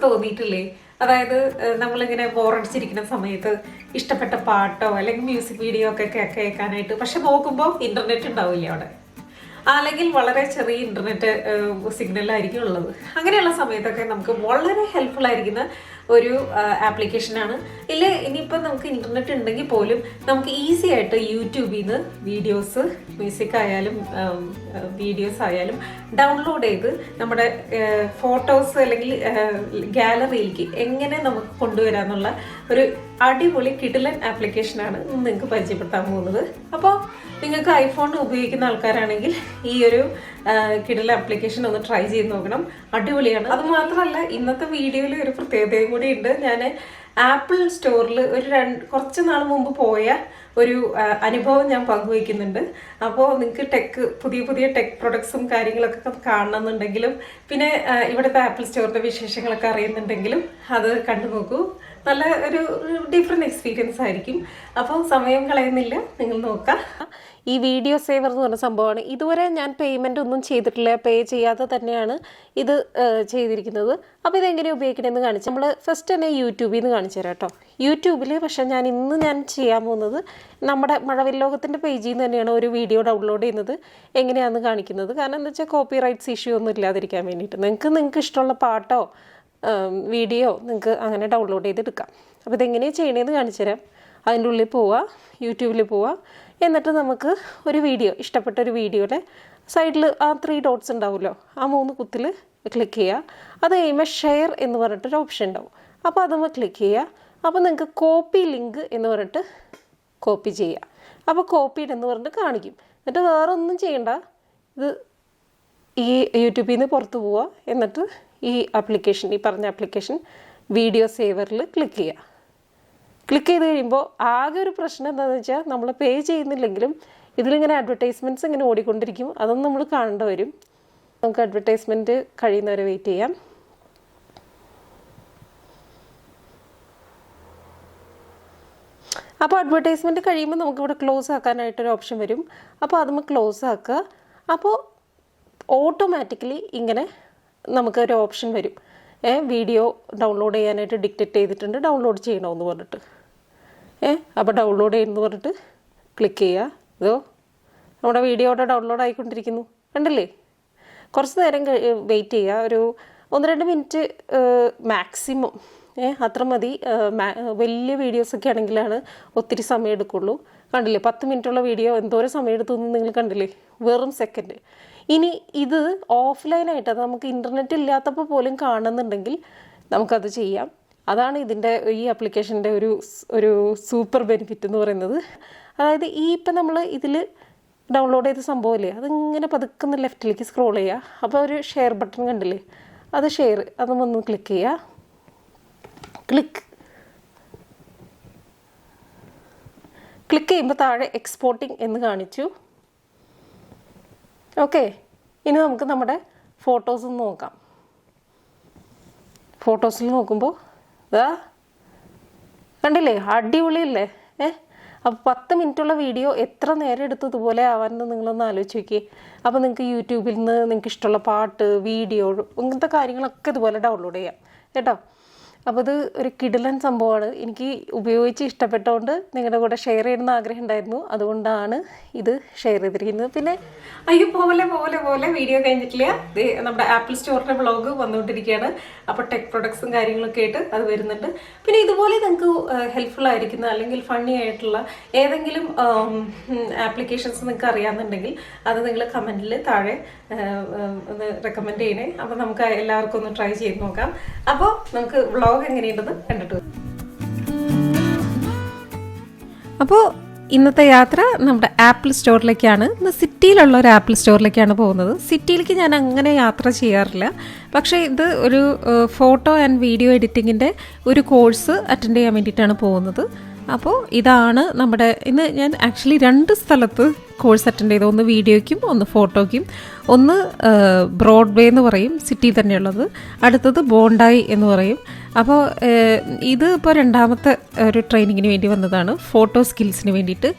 തോന്നിയിട്ടില്ലേ? അതായത് നമ്മളിങ്ങനെ ബോറടിച്ചിരിക്കുന്ന സമയത്ത് ഇഷ്ടപ്പെട്ട പാട്ടോ അല്ലെങ്കിൽ മ്യൂസിക് വീഡിയോ ഒക്കെ കേൾക്കാനായിട്ട്, പക്ഷെ നോക്കുമ്പോൾ ഇന്റർനെറ്റ് ഉണ്ടാവില്ല അവിടെ, അല്ലെങ്കിൽ വളരെ ചെറിയ ഇന്റർനെറ്റ് സിഗ്നലായിരിക്കും ഉള്ളത്. അങ്ങനെയുള്ള സമയത്തൊക്കെ നമുക്ക് വളരെ ഹെൽപ്ഫുൾ ആയിരിക്കുന്ന ഒരു ആപ്ലിക്കേഷനാണ്. ഇല്ലേ ഇനിയിപ്പോൾ നമുക്ക് ഇന്റർനെറ്റ് ഉണ്ടെങ്കിൽ പോലും നമുക്ക് ഈസി ആയിട്ട് യൂട്യൂബിൽ നിന്ന് വീഡിയോസ്, മ്യൂസിക് ആയാലും വീഡിയോസ് ആയാലും ഡൗൺലോഡ് ചെയ്ത് നമ്മുടെ ഫോട്ടോസ് അല്ലെങ്കിൽ ഗാലറിയിലേക്ക് എങ്ങനെ നമുക്ക് കൊണ്ടുവരാമെന്നുള്ള ഒരു അടിപൊളി കിടിലൻ ആപ്ലിക്കേഷനാണ് നിങ്ങൾക്ക് പരിചയപ്പെടുത്താൻ പോകുന്നത്. അപ്പോൾ നിങ്ങൾക്ക് ഐഫോൺ ഉപയോഗിക്കുന്ന ആൾക്കാരാണെങ്കിൽ ഈ ഒരു കിടിലൻ ആപ്ലിക്കേഷൻ ഒന്ന് ട്രൈ ചെയ്ത് നോക്കണം. അടിപൊളിയാണ്. അത് മാത്രമല്ല, ഇന്നത്തെ വീഡിയോയിൽ ഒരു പ്രത്യേകതയും കൂടി ഉണ്ട്. ഞാൻ ആപ്പിൾ സ്റ്റോറിൽ കുറച്ച് നാൾ മുമ്പ് പോയ ഒരു അനുഭവം ഞാൻ പങ്കുവയ്ക്കുന്നുണ്ട്. അപ്പോൾ നിങ്ങൾക്ക് പുതിയ പുതിയ ടെക് പ്രൊഡക്ട്സും കാര്യങ്ങളൊക്കെ കാണണമെന്നുണ്ടെങ്കിലും പിന്നെ ഇവിടുത്തെ ആപ്പിൾ സ്റ്റോറിൻ്റെ വിശേഷങ്ങളൊക്കെ അറിയുന്നുണ്ടെങ്കിലും അത് കണ്ടു നോക്കൂ. നല്ല ഒരു ഡിഫറെൻറ്റ് എക്സ്പീരിയൻസ് ആയിരിക്കും. അപ്പോൾ സമയം കളയുന്നില്ല, നിങ്ങൾ നോക്കാം. ഈ വീഡിയോ സേവർ എന്ന് പറഞ്ഞ സംഭവമാണ്. ഇതുവരെ ഞാൻ പേയ്മെൻ്റ് ഒന്നും ചെയ്തിട്ടില്ല, പേ ചെയ്യാതെ തന്നെയാണ് ഇത് ചെയ്തിരിക്കുന്നത്. അപ്പോൾ ഇതെങ്ങനെ ഉപയോഗിക്കണമെന്ന് കാണിച്ചു. നമ്മൾ ഫസ്റ്റ് തന്നെ യൂട്യൂബിൽ നിന്ന് കാണിച്ചു തരാം കേട്ടോ. യൂട്യൂബിൽ പക്ഷേ ഞാൻ ചെയ്യാൻ പോകുന്നത് നമ്മുടെ മഴവില്ലോകത്തിൻ്റെ പേജിൽ നിന്ന് തന്നെയാണ് ഒരു വീഡിയോ ഡൗൺലോഡ് ചെയ്യുന്നത് എങ്ങനെയാണെന്ന് കാണിക്കുന്നത്. കാരണം എന്താ വെച്ചാൽ കോപ്പി റൈറ്റ്സ് ഇഷ്യൂ ഒന്നും ഇല്ലാതിരിക്കാൻ വേണ്ടിയിട്ട് നിങ്ങൾക്ക് ഇഷ്ടമുള്ള പാട്ടോ വീഡിയോ നിങ്ങൾക്ക് അങ്ങനെ ഡൗൺലോഡ് ചെയ്തെടുക്കാം. അപ്പോൾ ഇതെങ്ങനെയാണ് ചെയ്യണേന്ന് കാണിച്ചു തരാം. അതിൻ്റെ ഉള്ളിൽ പോവുക, യൂട്യൂബിൽ പോവുക, എന്നിട്ട് നമുക്ക് ഒരു വീഡിയോ, ഇഷ്ടപ്പെട്ട ഒരു വീഡിയോയുടെ സൈഡിൽ ആ 3 ഡോട്ട്സ് ഉണ്ടാവുമല്ലോ, ആ 3 കുത്തിൽ ക്ലിക്ക് ചെയ്യുക. അത് കഴിയുമ്പോൾ ഷെയർ എന്ന് പറഞ്ഞിട്ടൊരു ഓപ്ഷൻ ഉണ്ടാവും. അപ്പോൾ അതൊന്ന് ക്ലിക്ക് ചെയ്യുക. അപ്പോൾ നിങ്ങൾക്ക് കോപ്പി ലിങ്ക് എന്ന് പറഞ്ഞിട്ട് കോപ്പി ചെയ്യുക. അപ്പോൾ കോപ്പീഡ് എന്ന് പറഞ്ഞിട്ട് കാണിക്കും. എന്നിട്ട് വേറെ ഒന്നും ചെയ്യണ്ട, ഇത് ഈ യൂട്യൂബിൽ നിന്ന് പുറത്ത് പോവുക, എന്നിട്ട് ഈ ആപ്ലിക്കേഷൻ, ഈ പറഞ്ഞ ആപ്ലിക്കേഷൻ വീഡിയോ സേവറിൽ ക്ലിക്ക് ചെയ്യുക. ക്ലിക്ക് ചെയ്ത് കഴിയുമ്പോൾ ആകെ ഒരു പ്രശ്നം എന്താണെന്ന് വെച്ചാൽ നമ്മൾ പേ ചെയ്യുന്നില്ലെങ്കിലും ഇതിലിങ്ങനെ അഡ്വർടൈസ്മെൻറ്റ്സ് ഇങ്ങനെ ഓടിക്കൊണ്ടിരിക്കും. അതൊന്നും നമ്മൾ കാണേണ്ട വരും. നമുക്ക് അഡ്വർടൈസ്മെൻറ്റ് കഴിയുന്നവരെ വെയിറ്റ് ചെയ്യാം. അപ്പോൾ അഡ്വർടൈസ്മെൻറ്റ് കഴിയുമ്പോൾ നമുക്കിവിടെ ക്ലോസ് ആക്കാനായിട്ടൊരു ഓപ്ഷൻ വരും. അപ്പോൾ അതും ക്ലോസ് ആക്കുക. അപ്പോൾ ഓട്ടോമാറ്റിക്കലി ഇങ്ങനെ നമുക്കൊരു ഓപ്ഷൻ വരും, വീഡിയോ ഡൗൺലോഡ് ചെയ്യാനായിട്ട് ഡിക്റ്റേറ്റ് ചെയ്തിട്ടുണ്ട്, ഡൗൺലോഡ് ചെയ്യണമെന്ന് പറഞ്ഞിട്ട്. അപ്പോൾ ഡൗൺലോഡ് ചെയ്യുമെന്ന് പറഞ്ഞിട്ട് ക്ലിക്ക് ചെയ്യുക. ഇതോ നമ്മുടെ വീഡിയോ അവിടെ ഡൗൺലോഡ് ആയിക്കൊണ്ടിരിക്കുന്നു, കണ്ടില്ലേ? കുറച്ച് നേരം വെയിറ്റ് ചെയ്യുക, ഒരു 1-2 മിനിറ്റ് മാക്സിമം, അത്ര മതി. വലിയ വീഡിയോസൊക്കെ ആണെങ്കിലാണ് ഒത്തിരി സമയം എടുക്കുള്ളൂ. കണ്ടില്ലേ, 10 മിനിറ്റുള്ള വീഡിയോ എന്തോരം സമയം എടുത്തു നിങ്ങൾ കണ്ടില്ലേ, വെറും സെക്കൻഡ്. ഇനി ഇത് ഓഫ്ലൈനായിട്ട്, അത് നമുക്ക് ഇൻ്റർനെറ്റ് ഇല്ലാത്തപ്പോൾ പോലും കാണുന്നുണ്ടെങ്കിൽ നമുക്കത് ചെയ്യാം. അതാണ് ഇതിൻ്റെ, ഈ ആപ്ലിക്കേഷൻ്റെ ഒരു സൂപ്പർ ബെനിഫിറ്റ് എന്ന് പറയുന്നത്. അതായത് ഇപ്പം നമ്മൾ ഇതിൽ ഡൗൺലോഡ് ചെയ്ത സംഭവമില്ലേ, അതിങ്ങനെ പതുക്കുന്ന ലെഫ്റ്റിലേക്ക് സ്ക്രോൾ ചെയ്യുക. അപ്പോൾ ഒരു ഷെയർ ബട്ടൺ കണ്ടില്ലേ, അത് ഷെയർ, അതും ഒന്ന് ക്ലിക്ക് ചെയ്യുക. ക്ലിക്ക് ചെയ്യുമ്പോൾ താഴെ എക്സ്പോർട്ടിംഗ് എന്ന് കാണിച്ചു. ഓക്കെ, ഇനി നമുക്ക് നമ്മുടെ ഫോട്ടോസ് നോക്കാം. ഫോട്ടോസിൽ നോക്കുമ്പോൾ ഇതാ കണ്ടില്ലേ, അടിപൊളിയല്ലേ? അപ്പോൾ 10 മിനിറ്റുള്ള വീഡിയോ എത്ര നേരം എടുത്ത് ഇതുപോലെ ആവാനെന്ന് നിങ്ങളൊന്ന് ആലോചിച്ച് നോക്കിയേ. അപ്പോൾ നിങ്ങൾക്ക് യൂട്യൂബിൽ നിന്ന് നിങ്ങൾക്ക് ഇഷ്ടമുള്ള പാട്ട്, വീഡിയോ, ഇങ്ങനത്തെ കാര്യങ്ങളൊക്കെ ഇതുപോലെ ഡൗൺലോഡ് ചെയ്യാം കേട്ടോ. അപ്പോൾ ഇത് ഒരു കിടിലൻ സംഭവമാണ്. എനിക്ക് ഉപയോഗിച്ച് ഇഷ്ടപ്പെട്ടതുകൊണ്ട് നിങ്ങളുടെ കൂടെ ഷെയർ ചെയ്യണമെന്ന് ആഗ്രഹം ഉണ്ടായിരുന്നു, അതുകൊണ്ടാണ് ഇത് ഷെയർ ചെയ്തിരിക്കുന്നത്. പിന്നെ അയ്യോ പോലെ വീഡിയോ കഴിഞ്ഞിട്ടില്ല, നമ്മുടെ ആപ്പിൾ സ്റ്റോറിൻ്റെ വ്ളോഗ് വന്നുകൊണ്ടിരിക്കുകയാണ്. അപ്പോൾ ടെക് പ്രൊഡക്ട്സും കാര്യങ്ങളൊക്കെ ആയിട്ട് അത് വരുന്നുണ്ട്. പിന്നെ ഇതുപോലെ നിങ്ങൾക്ക് ഹെൽപ്ഫുൾ ആയിരിക്കുന്ന അല്ലെങ്കിൽ ഫണ്ണി ആയിട്ടുള്ള ഏതെങ്കിലും ആപ്ലിക്കേഷൻസ് നിങ്ങൾക്ക് അറിയാമെന്നുണ്ടെങ്കിൽ അത് നിങ്ങൾ കമൻറ്റിൽ താഴെ ഒന്ന് റെക്കമെൻഡ് ചെയ്യണേ. അപ്പോൾ നമുക്ക് എല്ലാവർക്കും ഒന്ന് ട്രൈ ചെയ്ത് നോക്കാം. അപ്പോൾ നമുക്ക് വ്ളോഗ് എങ്ങനെയുണ്ടെന്ന് കണ്ടിട്ട്. അപ്പോൾ ഇന്നത്തെ യാത്ര നമ്മുടെ ആപ്പിൾ സ്റ്റോറിലേക്കാണ്. ഇന്ന് സിറ്റിയിലുള്ള ഒരു ആപ്പിൾ സ്റ്റോറിലേക്കാണ് പോകുന്നത്. സിറ്റിയിലേക്ക് ഞാൻ അങ്ങനെ യാത്ര ചെയ്യാറില്ല, പക്ഷേ ഇത് ഒരു ഫോട്ടോ ആൻഡ് വീഡിയോ എഡിറ്റിങ്ങിൻ്റെ ഒരു കോഴ്സ് അറ്റൻഡ് ചെയ്യാൻ വേണ്ടിയിട്ടാണ് പോകുന്നത്. അപ്പോൾ ഇതാണ് നമ്മുടെ ഇന്ന് ഞാൻ ആക്ച്വലി 2 സ്ഥലത്ത് കോഴ്സ് അറ്റൻഡ് ചെയ്തു. ഒന്ന് വീഡിയോയ്ക്കും ഒന്ന് ഫോട്ടോയ്ക്കും. ഒന്ന് ബ്രോഡ്വേ എന്ന് പറയും, സിറ്റി തന്നെയുള്ളത്. അടുത്തത് ബോണ്ടായി എന്ന് പറയും. അപ്പോൾ ഇത് ഇപ്പോൾ 2ാമത്തെ ഒരു ട്രെയിനിങ്ങിന് വേണ്ടി വന്നതാണ്, ഫോട്ടോ സ്കിൽസിന് വേണ്ടിയിട്ട്.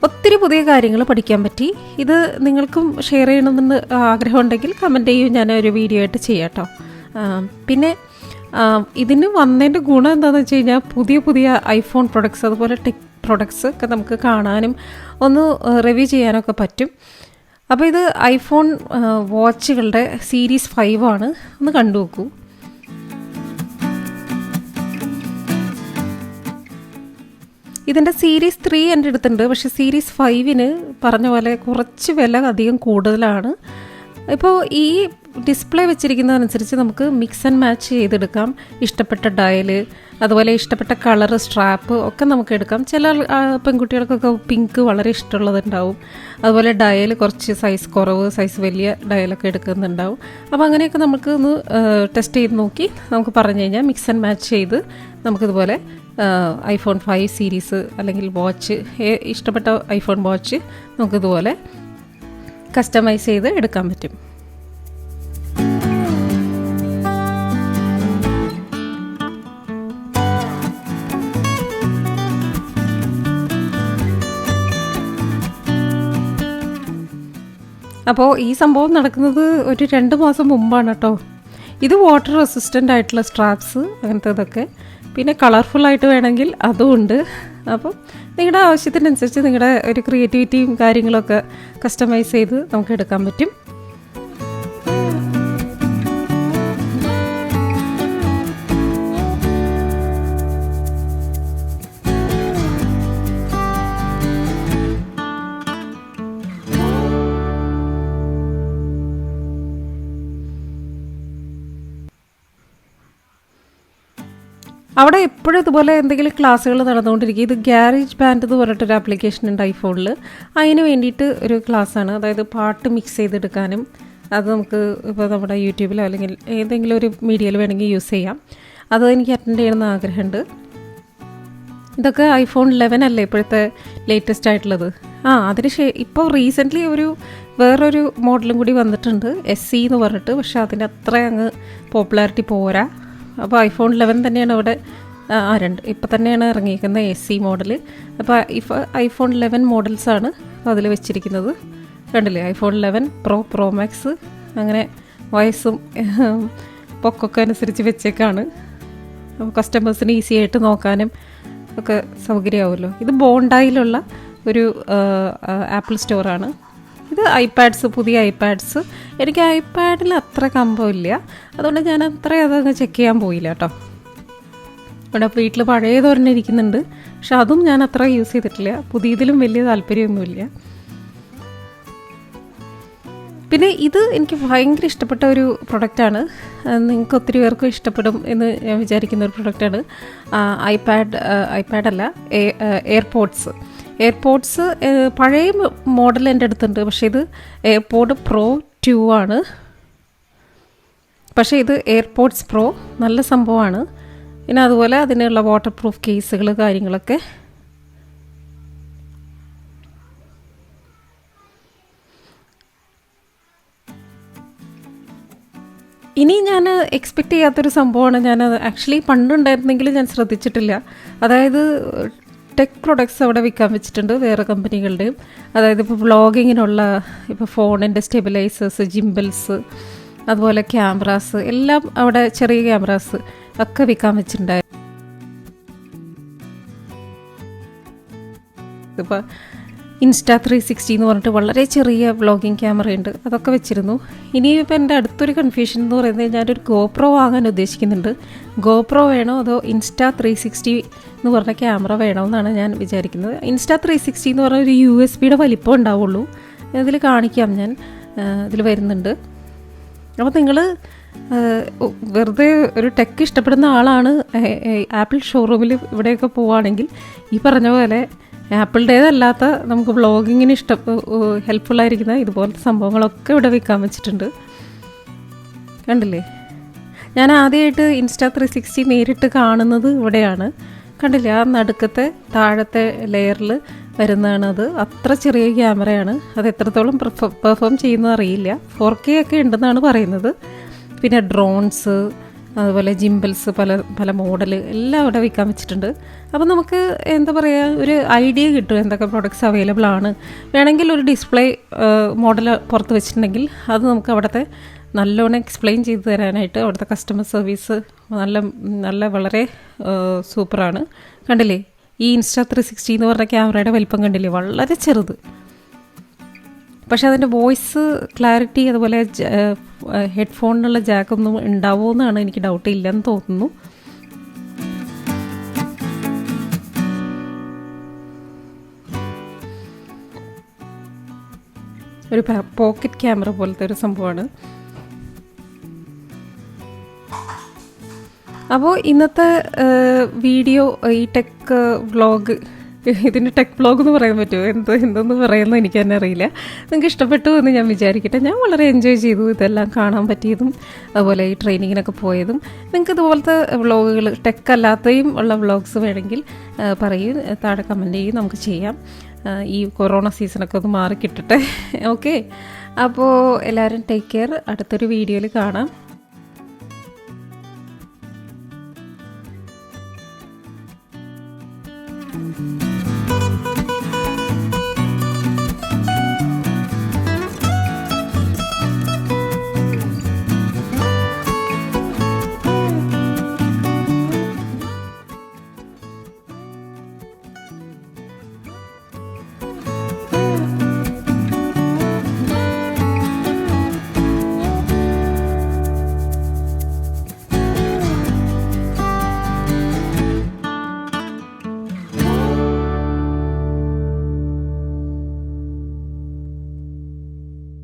ഒത്തിരി പുതിയ കാര്യങ്ങൾ പഠിക്കാൻ പറ്റി. ഇത് നിങ്ങൾക്കും ഷെയർ ചെയ്യണമെന്ന് ആഗ്രഹമുണ്ടെങ്കിൽ കമൻറ്റ് ചെയ്യൂ, ഞാൻ ഒരു വീഡിയോ ആയിട്ട് ചെയ്യാം കേട്ടോ. പിന്നെ ഇതിന് വന്നതിൻ്റെ ഗുണം എന്താണെന്ന് വെച്ച് കഴിഞ്ഞാൽ പുതിയ പുതിയ ഐഫോൺ പ്രൊഡക്ട്സ് അതുപോലെ ടെക് പ്രൊഡക്ട്സ് ഒക്കെ നമുക്ക് കാണാനും ഒന്ന് റിവ്യൂ ചെയ്യാനൊക്കെ പറ്റും. അപ്പോൾ ഇത് ഐഫോൺ വാച്ചുകളുടെ സീരീസ് 5 ആണ്. ഒന്ന് കണ്ടു നോക്കൂ. ഇതിൻ്റെ സീരീസ് 3 എൻ്റെ അടുത്തുണ്ട്. പക്ഷേ സീരീസ് 5-ന് പറഞ്ഞ പോലെ കുറച്ച് വില അധികം കൂടുതലാണ്. ഇപ്പോൾ ഈ ഡിസ്പ്ലേ വെച്ചിരിക്കുന്നതനുസരിച്ച് നമുക്ക് മിക്സ് ആൻഡ് മാച്ച് ചെയ്തെടുക്കാം. ഇഷ്ടപ്പെട്ട ഡയല് അതുപോലെ ഇഷ്ടപ്പെട്ട കളറ് സ്ട്രാപ്പ് ഒക്കെ നമുക്ക് എടുക്കാം. ചില പെൺകുട്ടികൾക്കൊക്കെ പിങ്ക് വളരെ ഇഷ്ടമുള്ളതുണ്ടാവും. അതുപോലെ ഡയൽ കുറച്ച് സൈസ് കുറവ് സൈസ് വലിയ ഡയലൊക്കെ എടുക്കുന്നുണ്ടാവും. അപ്പോൾ അങ്ങനെയൊക്കെ നമുക്ക് ഒന്ന് ടെസ്റ്റ് ചെയ്ത് നോക്കി നമുക്ക് പറഞ്ഞു കഴിഞ്ഞാൽ മിക്സ് ആൻഡ് മാച്ച് ചെയ്ത് നമുക്കിതുപോലെ ഐഫോൺ 5 സീരീസ് അല്ലെങ്കിൽ വാച്ച് ഇഷ്ടപ്പെട്ട ഐഫോൺ വാച്ച് നമുക്കിതുപോലെ കസ്റ്റമൈസ് ചെയ്ത് എടുക്കാൻ പറ്റും. അപ്പോൾ ഈ സംഭവം നടക്കുന്നത് ഒരു 2 മാസം മുമ്പാണ് കേട്ടോ. ഇത് വാട്ടർ റെസിസ്റ്റൻ്റ് ആയിട്ടുള്ള സ്ട്രാപ്സ് അങ്ങനത്തെ ഇതൊക്കെ, പിന്നെ കളർഫുള്ളായിട്ട് വേണമെങ്കിൽ അതും ഉണ്ട്. അപ്പം നിങ്ങളുടെ ആവശ്യത്തിനനുസരിച്ച് നിങ്ങളുടെ ഒരു ക്രിയേറ്റിവിറ്റിയും കാര്യങ്ങളൊക്കെ കസ്റ്റമൈസ് ചെയ്ത് നമുക്ക് എടുക്കാൻ പറ്റും. അവിടെ എപ്പോഴും ഇതുപോലെ എന്തെങ്കിലും ക്ലാസ്സുകൾ നടന്നുകൊണ്ടിരിക്കും. ഇത് ഗ്യാരേജ് ബാൻഡ് എന്ന് പറഞ്ഞിട്ടൊരു ആപ്ലിക്കേഷൻ ഉണ്ട് ഐഫോണിൽ. അതിന് വേണ്ടിയിട്ട് ഒരു ക്ലാസ്സാണ്. അതായത് പാട്ട് മിക്സ് ചെയ്തെടുക്കാനും അത് നമുക്ക് ഇപ്പോൾ നമ്മുടെ യൂട്യൂബിലോ അല്ലെങ്കിൽ ഏതെങ്കിലും ഒരു മീഡിയയിൽ വേണമെങ്കിൽ യൂസ് ചെയ്യാം. അത് എനിക്ക് അറ്റൻഡ് ചെയ്യണമെന്ന് ആഗ്രഹമുണ്ട്. ഇതൊക്കെ ഐഫോൺ 11 അല്ലേ ഇപ്പോഴത്തെ ലേറ്റസ്റ്റ് ആയിട്ടുള്ളത്. അതിന് ഇപ്പോൾ റീസെൻ്റ്ലി വേറൊരു മോഡലും കൂടി വന്നിട്ടുണ്ട്, SE എന്ന് പറഞ്ഞിട്ട്. പക്ഷേ അതിൻ്റെ അത്ര അങ്ങ് പോപ്പുലാരിറ്റി പോരാ. അപ്പോൾ ഐഫോൺ 11 തന്നെയാണ് ഇവിടെ ഇപ്പം തന്നെയാണ് ഇറങ്ങിയിരിക്കുന്നത് SE മോഡൽ. അപ്പോൾ ഐഫോൺ 11 മോഡൽസാണ് അതിൽ വെച്ചിരിക്കുന്നത്. കണ്ടില്ലേ, ഐഫോൺ 11 പ്രോ മാക്സ് അങ്ങനെ വയസ്സും പൊക്കൊക്കെ അനുസരിച്ച് വെച്ചേക്കാണ്. അപ്പോൾ കസ്റ്റമേഴ്സിന് ഈസി ആയിട്ട് നോക്കാനും ഒക്കെ സൗകര്യമാവുമല്ലോ. ഇത് ബോണ്ടായിലുള്ള ഒരു ആപ്പിൾ സ്റ്റോറാണ്. ഇത് ഐപാഡ്സ്, പുതിയ ഐപാഡ്സ്. എനിക്ക് ഐപാഡിൽ അത്ര കമ്പമില്ല, അതുകൊണ്ട് ഞാൻ അതങ്ങ് ചെക്ക് ചെയ്യാൻ പോയില്ല കേട്ടോ. ഇവിടെ വീട്ടിൽ പഴയതൊരെണ്ണം ഇരിക്കുന്നുണ്ട്, പക്ഷെ അതും ഞാൻ അത്ര യൂസ് ചെയ്തിട്ടില്ല. പുതിയതിലും വലിയ താല്പര്യമൊന്നുമില്ല. പിന്നെ ഇത് എനിക്ക് ഭയങ്കര ഇഷ്ടപ്പെട്ട ഒരു പ്രൊഡക്റ്റാണ്. നിങ്ങൾക്ക് ഒത്തിരി പേർക്കും ഇഷ്ടപ്പെടും എന്ന് ഞാൻ വിചാരിക്കുന്ന ഒരു പ്രൊഡക്റ്റാണ്. ഐപാഡല്ല, എയർപോഡ്സ് പഴയ മോഡൽ എൻ്റെ അടുത്തുണ്ട്. പക്ഷേ ഇത് എയർപോഡ് പ്രോ 2 ആണ്. പക്ഷേ ഇത് എയർപോഡ്സ് പ്രോ നല്ല സംഭവമാണ്. പിന്നെ അതുപോലെ അതിനുള്ള വാട്ടർ പ്രൂഫ് കേസുകൾ കാര്യങ്ങളൊക്കെ. ഇനി ഞാൻ എക്സ്പെക്റ്റ് ചെയ്യാത്തൊരു സംഭവമാണ്. ഞാനത് ആക്ച്വലി പണ്ടുണ്ടായിരുന്നെങ്കിലും ഞാൻ ശ്രദ്ധിച്ചിട്ടില്ല. അതായത് ടെക് പ്രൊഡക്ട്സ് അവിടെ വിൽക്കാൻ വെച്ചിട്ടുണ്ട് വേറെ കമ്പനികളുടെയും. അതായത് ഇപ്പോൾ വ്ളോഗിങ്ങിനുള്ള ഇപ്പോൾ ഫോണിൻ്റെ സ്റ്റെബിലൈസേഴ്സ്, ജിംബൽസ്, അതുപോലെ ക്യാമറാസ് എല്ലാം അവിടെ, ചെറിയ ക്യാമറാസ് ഒക്കെ വിൽക്കാൻ വെച്ചിട്ടുണ്ടായിരുന്നു. ഇപ്പോൾ ഇൻസ്റ്റാ 360 എന്ന് പറഞ്ഞിട്ട് വളരെ ചെറിയ വ്ളോഗിങ് ക്യാമറയുണ്ട്, അതൊക്കെ വെച്ചിരുന്നു. ഇനിയിപ്പോൾ എൻ്റെ അടുത്തൊരു കൺഫ്യൂഷൻ എന്ന് പറയുന്നത്, ഞാനൊരു ഗോപ്രോ വാങ്ങാൻ ഉദ്ദേശിക്കുന്നുണ്ട്. ഗോപ്രോ വേണോ അതോ ഇൻസ്റ്റാ 360 എന്ന് പറഞ്ഞ ക്യാമറ വേണമെന്നാണ് ഞാൻ വിചാരിക്കുന്നത്. ഇൻസ്റ്റാ 360 എന്ന് പറഞ്ഞ ഒരു USB-യുടെ വലിപ്പം ഉണ്ടാവുള്ളൂ. ഇതിൽ കാണിക്കാം, ഞാൻ ഇതിൽ വരുന്നുണ്ട്. അപ്പോൾ നിങ്ങൾ വെറുതെ ഒരു ടെക് ഇഷ്ടപ്പെടുന്ന ആളാണ്, ആപ്പിൾ ഷോറൂമിൽ ഇവിടെയൊക്കെ പോവുകയാണെങ്കിൽ ഈ പറഞ്ഞ പോലെ ആപ്പിളിൻ്റേതല്ലാത്ത നമുക്ക് വ്ളോഗിങ്ങിന് ഹെൽപ്ഫുള്ളായിരിക്കുന്ന ഇതുപോലത്തെ സംഭവങ്ങളൊക്കെ ഇവിടെ വിൽക്കാൻ വെച്ചിട്ടുണ്ട്. കണ്ടില്ലേ, ഞാൻ ആദ്യമായിട്ട് ഇൻസ്റ്റാ 360 നേരിട്ട് കാണുന്നത് ഇവിടെയാണ്. കണ്ടില്ലേ, ആ നടുക്കത്തെ താഴത്തെ ലെയറിൽ വരുന്നതാണ് അത്. അത്ര ചെറിയ ക്യാമറയാണ്. അത് എത്രത്തോളം പെർഫോം ചെയ്യുന്നത് അറിയില്ല. 4K ഒക്കെ ഉണ്ടെന്നാണ് പറയുന്നത്. പിന്നെ ഡ്രോൺസ്, അതുപോലെ ജിംബൽസ്, പല മോഡൽ എല്ലാം അവിടെ വിൽക്കാൻ വെച്ചിട്ടുണ്ട്. അപ്പോൾ നമുക്ക് എന്താ പറയുക, ഒരു ഐഡിയ കിട്ടും എന്തൊക്കെ പ്രൊഡക്ട്സ് അവൈലബിൾ ആണ്. വേണമെങ്കിൽ ഒരു ഡിസ്പ്ലേ മോഡൽ പുറത്ത് വെച്ചിട്ടുണ്ടെങ്കിൽ അത് നമുക്ക് അവിടുത്തെ നല്ലോണം എക്സ്പ്ലെയിൻ ചെയ്ത് തരാനായിട്ട് അവിടുത്തെ കസ്റ്റമർ സർവീസ് നല്ല നല്ല വളരെ സൂപ്പറാണ്. കണ്ടില്ലേ, ഈ Insta360 എന്ന് പറഞ്ഞ ക്യാമറയുടെ വലിപ്പം കണ്ടില്ലേ, വളരെ ചെറുത്. പക്ഷേ അതിൻ്റെ വോയിസ് ക്ലാരിറ്റി അതുപോലെ ഹെഡ്ഫോണിനുള്ള ജാക്കൊന്നും ഉണ്ടാവുമെന്നാണ് എനിക്ക് ഡൗട്ട്, ഇല്ലെന്ന് തോന്നുന്നു. ഒരു പോക്കറ്റ് ക്യാമറ പോലത്തെ ഒരു സംഭവമാണ്. അപ്പോൾ ഇന്നത്തെ വീഡിയോ ഈ ടെക് വ്ളോഗ്, ഇതിന് ടെക് വ്ളോഗ് എന്ന് പറയാൻ പറ്റുമോ, എന്തെന്ന് പറയുന്നത് എനിക്ക് തന്നെ അറിയില്ല. നിങ്ങൾക്ക് ഇഷ്ടപ്പെട്ടു എന്ന് ഞാൻ വിചാരിക്കട്ടെ. ഞാൻ വളരെ എൻജോയ് ചെയ്തു ഇതെല്ലാം കാണാൻ പറ്റിയതും അതുപോലെ ഈ ട്രെയിനിങ്ങിനൊക്കെ പോയതും. നിങ്ങൾക്ക് ഇതുപോലത്തെ വ്ളോഗുകൾ, ടെക് അല്ലാത്തയും ഉള്ള വ്ളോഗ്സ് വേണമെങ്കിൽ പറയൂ, താഴെ കമൻറ്റ് ചെയ്യും, നമുക്ക് ചെയ്യാം. ഈ കൊറോണ സീസണൊക്കെ ഒന്ന് മാറി കിട്ടട്ടെ. ഓക്കെ, അപ്പോൾ എല്ലാവരും ടേക്ക് കെയർ. അടുത്തൊരു വീഡിയോയിൽ കാണാം.